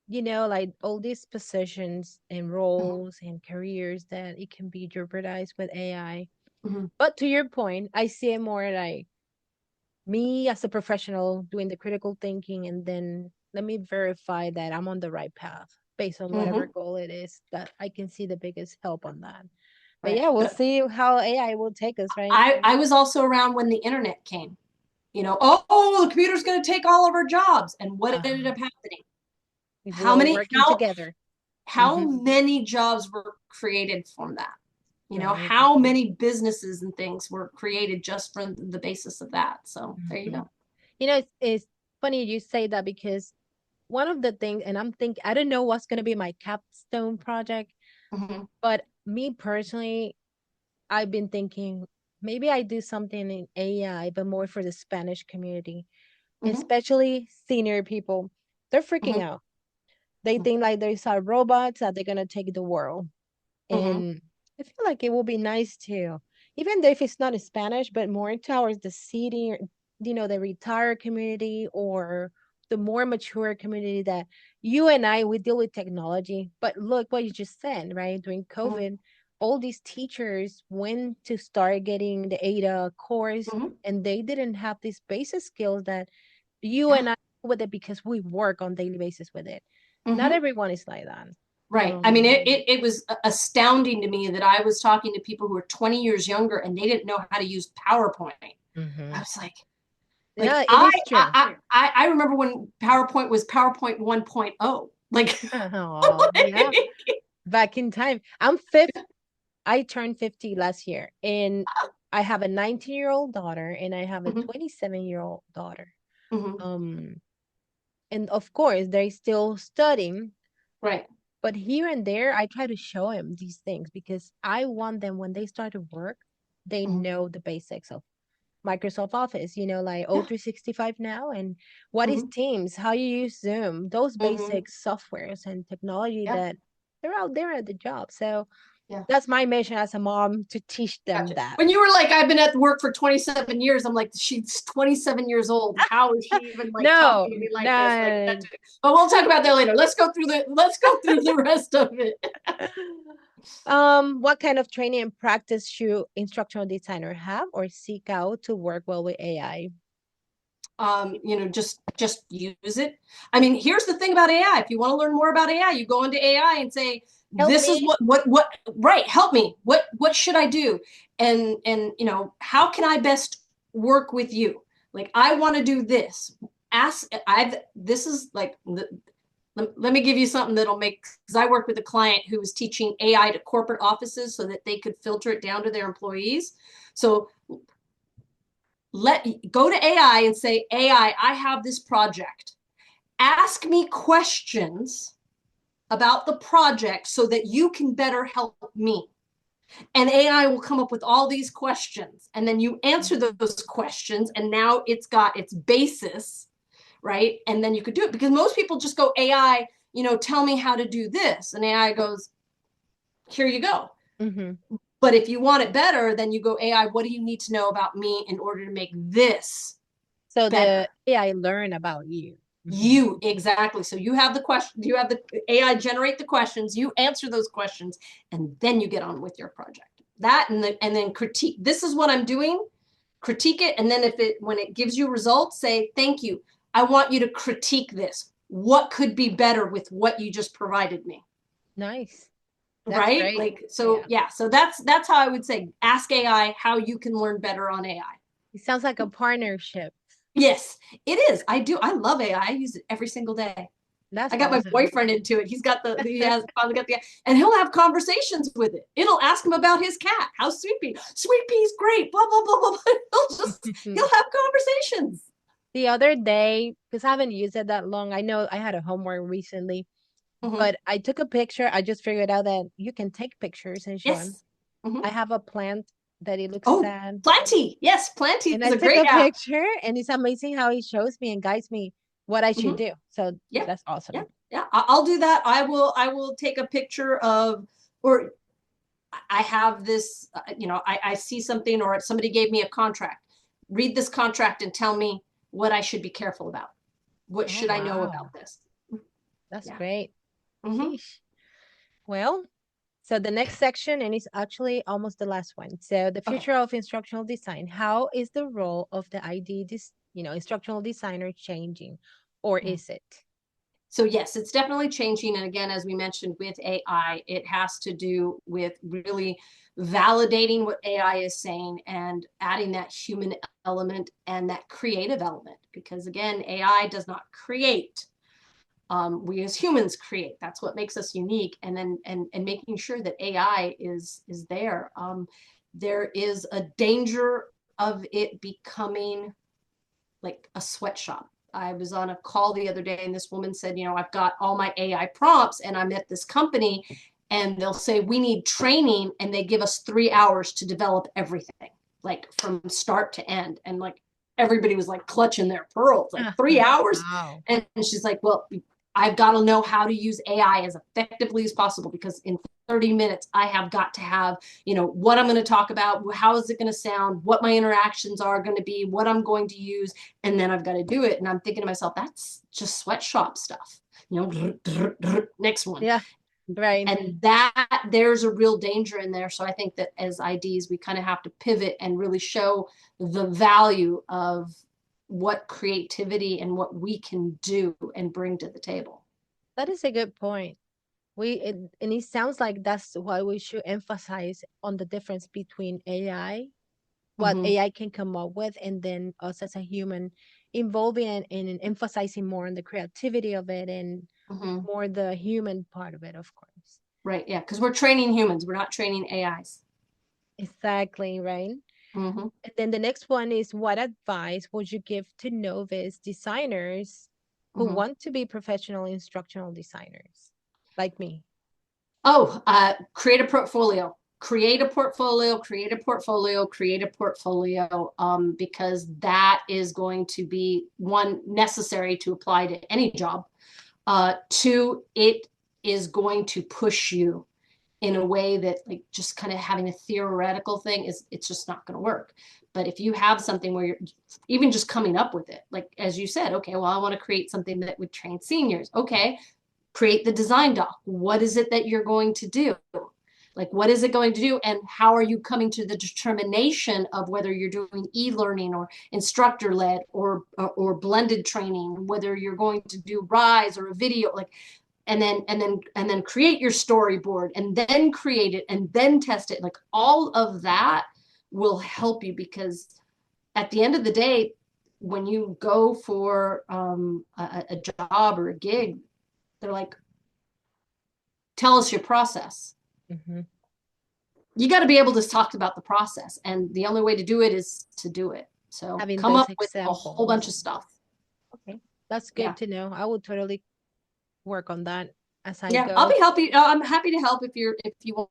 Like all these positions and Mm-hmm. roles and careers that it can be jeopardized with AI. Mm-hmm. But to your point, I see it more like me as a professional doing the critical thinking, and then let me verify that I'm on the right path based on whatever Mm-hmm. goal it is that I can see the biggest help on that. But Right. yeah, we'll see how AI will take us, right? I was also around when the internet came. Oh, the computer's going to take all of our jobs. And what ended Uh, up happening? we How all many, working together. how Hmm. many jobs were created from that? Right. How many businesses and things were created just from the basis of that? So there you Hmm. go. It's funny you say that because one of the things, and I don't know what's going to be my capstone project, Mm-hmm. but me personally, I've been thinking maybe I do something in AI, but more for the Spanish community, Mm-hmm. especially senior people. They're freaking Mm-hmm. out. They think like there's a robots that they're gonna take the world. Mm-hmm. And I feel like it will be nice to, even though if it's not in Spanish, but more towards the city, or, the retired community or the more mature community that you and I, we deal with technology. But look what you just said, right? During COVID, all these teachers went to start getting the ADA course Mm-hmm. and they didn't have these basic skills that you Yeah. and I with it because we work on daily basis with it. Not Mm-hmm. everyone is like that. Right. I mean, Um, it was astounding to me that I was talking to people who were 20 years younger and they didn't know how to use PowerPoint. I mhm. was like, Yeah, it is true. I remember when PowerPoint was PowerPoint 1.0. Like, Oh, yeah. Back in time. I turned 50 last year and I have a 19-year-old daughter and I have a mhm, 27-year-old daughter. mhm, Um, and of course they're still studying, right. but here and there I try to show them these things because I want them when they start to work, they Mhm, know the basics of Microsoft Office, like yeah. O365 now, and what is Mhm, Teams, how you use Zoom, those mhm, basic softwares and technology yeah. that they're out there at the job. So Yeah. that's my mission as a mom to teach them Gotcha. that. When you were like, I've been at work for 27 years, I'm like, she's 27 years old. How is she even like No, talking to me like this? Like that. no. But we'll talk about that later. Let's go through the rest of it. What kind of training and practice should instructional designer have or seek out to work well with AI? Just use it. I mean, here's the thing about AI. If you want to learn more about AI, you go into AI and say, Help this is me. what right, help me. What should I do? And how can I best work with you? Like, I want to do this. this is like, let me give you something that'll make, because I worked with a client who was teaching AI to corporate offices so that they could filter it down to their employees. So go to AI and say, AI, I have this project. Ask me questions about the project so that you can better help me. And AI will come up with all these questions. And then you answer those questions, and now it's got its basis, right? And then you could do it, because most people just go, AI, tell me how to do this. And AI goes, here you go. Mm-hmm. But if you want it better, then you go, AI, what do you need to know about me in order to make this So the better? AI learn about you. Mm-hmm. You, exactly. So you have the question, you have the AI generate the questions, you answer those questions, and then you get on with your project. That and then critique. This is what I'm doing. Critique it, and then when it gives you results, say thank you. I want you to critique this. What could be better with what you just provided me? Nice. That's Right? great. Like, so Yeah. yeah. So that's how I would say ask AI how you can learn better on AI. It sounds like a partnership. Yes, it is. I do. I love AI. I use it every single day. That's I got my awesome. boyfriend into it. He has finally got and he'll have conversations with it. It'll ask him about his cat. How's Sweet Pea? Sweet Pea's great. Blah blah blah blah blah. He'll have conversations. The other day, because I haven't used it that long, I know I had a homework recently, Mm-hmm. but I took a picture. I just figured out that you can take pictures and show him. Yes. Mm-hmm. I have a plant that it looks Oh, sad. Planty. Yes, Planty And is I a took great a app. picture, and it's amazing how he shows me and guides me what I should Mm-hmm. do. So Yeah, that's yeah, awesome. yeah. I'll do that. I will take a picture of, or I have this, I see something, or somebody gave me a contract. Read this contract and tell me what I should be careful about. What Oh, should I know wow. about this? That's Yeah. great. Mm-hmm. Sheesh. Well, so the next section, and it's actually almost the last one. So the Okay. future of instructional design. How is the role of the instructional designer changing, or Mm. is it? So yes, it's definitely changing. And again, as we mentioned with AI, it has to do with really validating what AI is saying and adding that human element and that creative element. Because again, AI does not create. We as humans create. That's what makes us unique. And then and making sure that AI is there. There is a danger of it becoming like a sweatshop. I was on a call the other day, and this woman said, I've got all my AI prompts and I'm at this company, and they'll say, we need training, and they give us 3 hours to develop everything, like from start to end. And like everybody was like clutching their pearls, like 3 hours. Wow. And she's like, well, I've got to know how to use AI as effectively as possible, because in 30 minutes, I have got to have, what I'm going to talk about, how is it going to sound, what my interactions are going to be, what I'm going to use, and then I've got to do it. And I'm thinking to myself, that's just sweatshop stuff, next one. Yeah, right. And that there's a real danger in there. So I think that as IDs, we kind of have to pivot and really show the value of what creativity and what we can do and bring to the table. That is a good point. And it sounds like that's why we should emphasize on the difference between AI, what Mm-hmm. AI can come up with, and then us as a human involving and emphasizing more on the creativity of it and Mm-hmm. more the human part of it, of course. Right. Yeah. Because we're training humans. We're not training AIs. Exactly, right? Mm-hmm. And then the next one is, what advice would you give to novice designers who Mm-hmm. want to be professional instructional designers like me? Oh, create a portfolio. Create a portfolio, create a portfolio, create a portfolio, because that is going to be one necessary to apply to any job. Two, it is going to push you in a way that like just kind of having a theoretical thing it's just not going to work. But if you have something where you're even just coming up with it, like as you said, okay, well, I want to create something that would train seniors. Okay, create the design doc. What is it that you're going to do? Like, what is it going to do? And how are you coming to the determination of whether you're doing e-learning or instructor led or blended training, whether you're going to do rise or a video, like, and then create your storyboard and then create it and then test it. Like all of that will help you, because at the end of the day, when you go for a job or a gig, they're like, tell us your process. Hmm. You got to be able to talk about the process. And the only way to do it is to do it. So Having come those up with a whole bunch of examples. stuff. Okay, that's Yeah. good to know. I will totally work on that as I Yeah, I'll go. be helping. I'm happy to help if you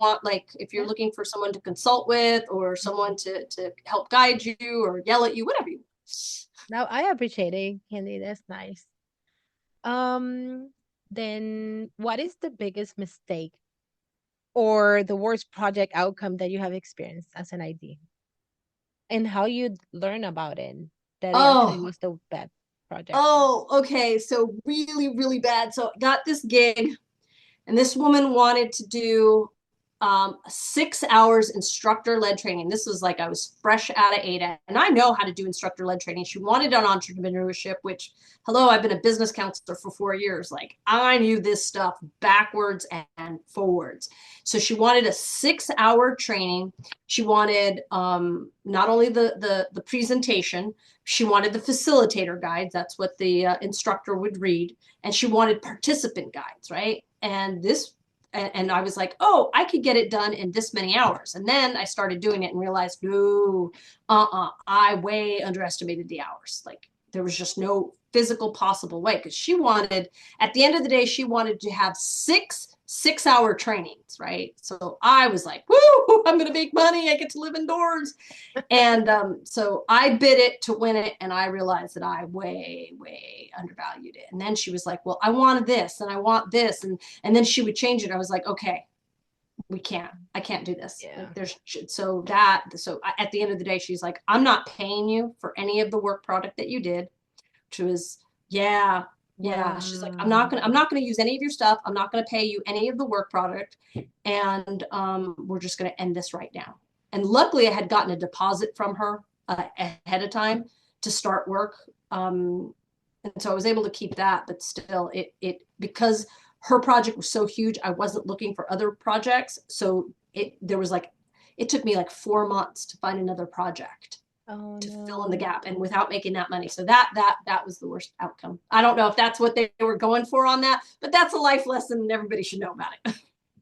want, like if you're Yeah. looking for someone to consult with or Mhm. someone to help guide you or yell at you, whatever you want. Now I appreciate it, Candy. That's nice. Um, then what is the biggest mistake or the worst project outcome that you have experienced as an ID, and how you learn about it that it actually Oh, was the bad project? okay. So really, really bad. So I got this gig and this woman wanted to do 6 hours instructor led training. This was like I was fresh out of ADA and I know how to do instructor led training. She wanted on entrepreneurship, which, hello, I've been a business counselor for 4 years. Like I knew this stuff backwards and forwards. So she wanted a 6 hour training. She wanted not only the presentation, she wanted the facilitator guides. That's what the instructor would read. And she wanted participant guides, right? And I was like, oh, I could get it done in this many hours. And then I started doing it and realized, no, I way underestimated the hours. Like there was just no physical possible way because she wanted, at the end of the day, she wanted to have 6 hour trainings, right? So I was like, woo, I'm going to make money. I get to live indoors. And so I bid it to win it, and I realized that I way undervalued it. And then she was like, "Well, I wanted this, and I want this," and then she would change it. I was like, "Okay, we can't. I can't do this." Like, Yeah. there's at the end of the day, she's like, "I'm not paying you for any of the work product that you did," which was yeah. Yeah, she's like, Wow. I'm not gonna use any of your stuff. I'm not gonna pay you any of the work product, and we're just gonna end this right now. And luckily, I had gotten a deposit from her ahead of time to start work, and so I was able to keep that. But still, it because her project was so huge, I wasn't looking for other projects. So it took me like 4 months to find another project Oh to fill in the no. gap and without making that money. So that was the worst outcome. I don't know if that's what they were going for on that, but that's a life lesson and everybody should know about it.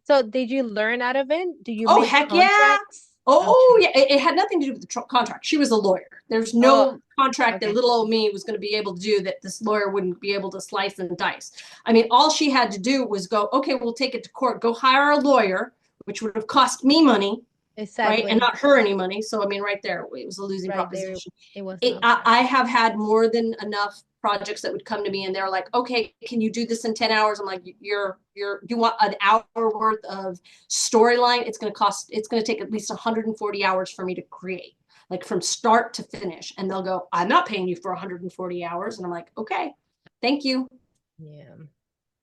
So did you learn out of it? Do you Oh, make heck yeah. contracts? Oh, Okay. yeah. It had nothing to do with the contract. She was a lawyer. There's Oh, no contract that okay. little old me was going to be able to do that this lawyer wouldn't be able to slice and dice. I mean, all she had to do was go, okay, we'll take it to court, go hire a lawyer, which would have cost me money, right? And Exactly. not her any money. So, I mean, right there, it was a losing Right there, proposition. it was not I fair. have had more than enough projects that would come to me and they're like, okay, can you do this in 10 hours? I'm like, you want an hour worth of storyline? It's going to take at least 140 hours for me to create, like from start to finish. And they'll go, I'm not paying you for 140 hours. And I'm like, okay, thank you. Yeah.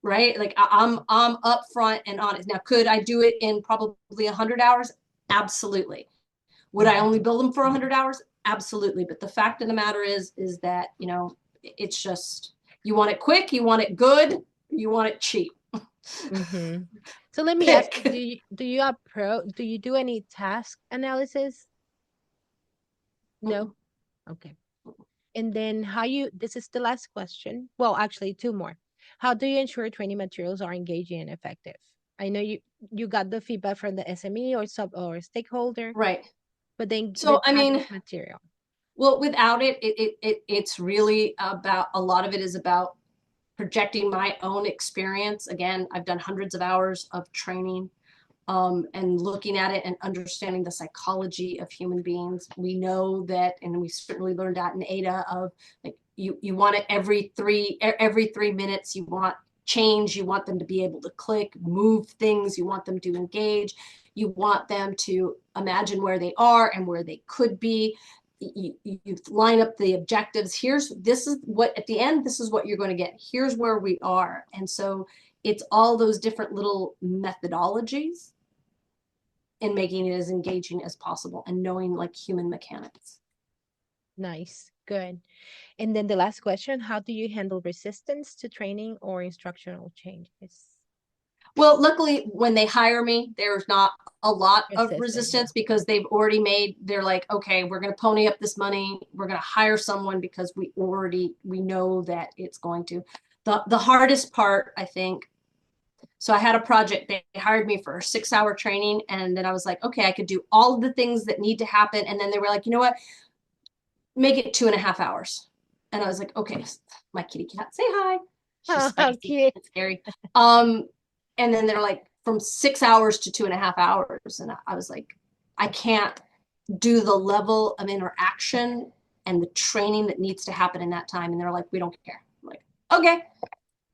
Right. Like I'm upfront and honest. Now, could I do it in probably 100 hours? Absolutely. Would I only Mhm. build them for 100 hours? Absolutely. But the fact of the matter is that, it's just, you want it quick, you want it good, you want it cheap. Mm-hmm. So let me ask you, Pick. do you do any task analysis? No? Okay. And then this is the last question. Well, actually two more. How do you ensure training materials are engaging and effective? I know you got the feedback from the SME or sub or stakeholder, Right. but then the So, I mean, package material. well, without it's really about, a lot of it is about projecting my own experience. Again, I've done hundreds of hours of training, and looking at it and understanding the psychology of human beings. We know that, and we certainly learned that in ADA, of like you want it every 3 minutes. You want change. You want them to be able to click, move things. You want them to engage. You want them to imagine where they are and where they could be. You line up the objectives. This is what, at the end, this is what you're going to get. Here's where we are. And so it's all those different little methodologies and making it as engaging as possible and knowing like human mechanics. Nice. Good. And then the last question, how do you handle resistance to training or instructional changes? Well, luckily, when they hire me, there's not a lot of Resistance, yeah. resistance because they've already made, they're like, okay, we're going to pony up this money. We're going to hire someone because we know that it's going to. The hardest part, I think, so I had a project, they hired me for a 6 hour training. And then I was like, okay, I could do all of the things that need to happen. And then they were like, you know what? Make it 2.5 hours. And I was like, okay, my kitty cat, say hi. She's Oh, how spicy cute. and scary. Um, and then they're like, from 6 hours to 2.5 hours. And I was like, I can't do the level of interaction and the training that needs to happen in that time. And they're like, we don't care. I'm like, okay.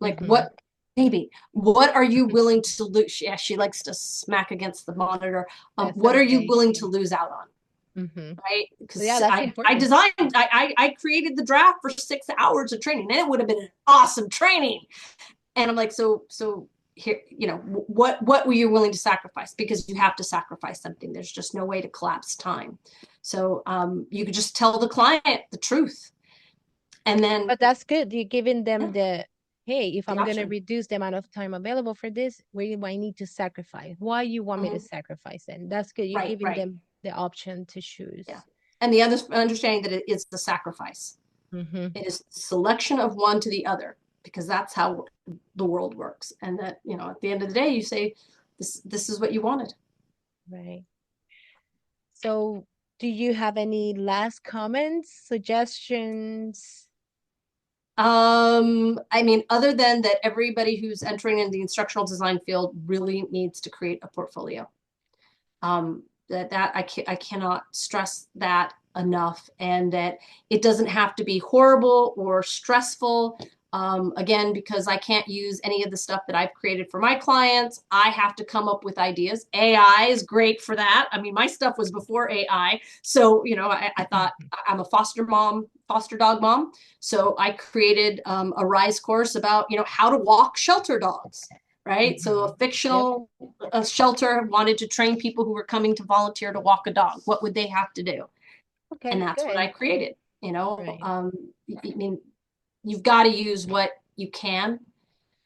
Like, Hmm. what, baby, what are you willing to lose? Yeah, she likes to smack against the monitor. That's What are you okay. willing to lose out on? Hmm. Right? Yeah, Because that's I important. designed, I created the draft for 6 hours of training, and it would have been an awesome training. And I'm like, so here, what were you willing to sacrifice? Because you have to sacrifice something. There's just no way to collapse time. So you could just tell the client the truth, and then But that's good. You're giving yeah, them the, hey, if the I'm going to option. reduce the amount of time available for this, where do I need to sacrifice? Why you want me to Mhm. sacrifice it? That's good. You're Right, giving right. them the option to Yeah. choose. And the other understanding that it is the sacrifice. Hmm. It is selection of one to the other because that's how the world works. And that, at the end of the day, you say, this is what you wanted. Right. So, do you have any last comments, suggestions? I mean, other than that, everybody who's entering in the instructional design field really needs to create a portfolio. I cannot stress that enough, and that it doesn't have to be horrible or stressful. Again, because I can't use any of the stuff that I've created for my clients, I have to come up with ideas. AI is great for that. I mean, my stuff was before AI. So, I thought I'm a foster mom, foster dog mom. So I created a RISE course about, how to walk shelter dogs, right? So Hmm. a Yep. fictional shelter wanted to train people who were coming to volunteer to walk a dog. What would they have to do? And Okay, that's what I good. created. Right. I mean, you've got to use what you can.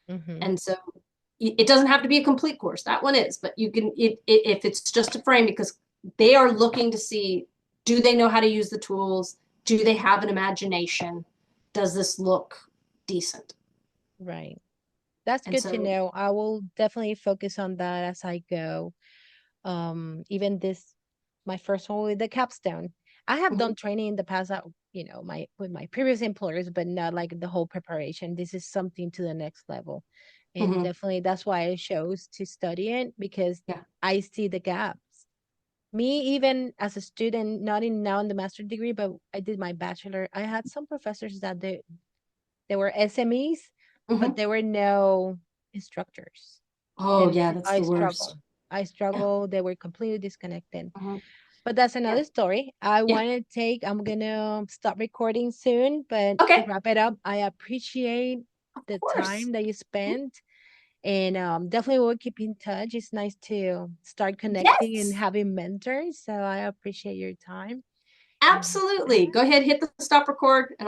Hmm. And so it doesn't have to be a complete course. That one is, but you can, if it's just a frame, because they are looking to see, do they know how to use the tools? Do they have an imagination? Does this look decent? Right. That's And good to so, know. I will definitely focus on that as I go. Even this, my first one with the capstone. I have mhm, done training in the past, my with my previous employers, but not like the whole preparation. This is something to the next level, and mhm, definitely that's why I chose to study it because yeah. I see the gaps. Me, even as a student, not in now in the master degree, but I did my bachelor. I had some professors that they were SMEs, but Mhm. there were no instructors, Oh, and yeah, that's I the struggle. worst. I Yeah. struggle. They were completely disconnected. Mhm. But that's Yeah. another story. Yeah. I'm gonna stop recording soon, but to Okay. wrap it up, I appreciate Of the course. time that you spent, and definitely we'll keep in touch. It's nice to start connecting and Yes. having mentors. So I appreciate your time. And with Absolutely. that, Go ahead, hit the stop record, and I'll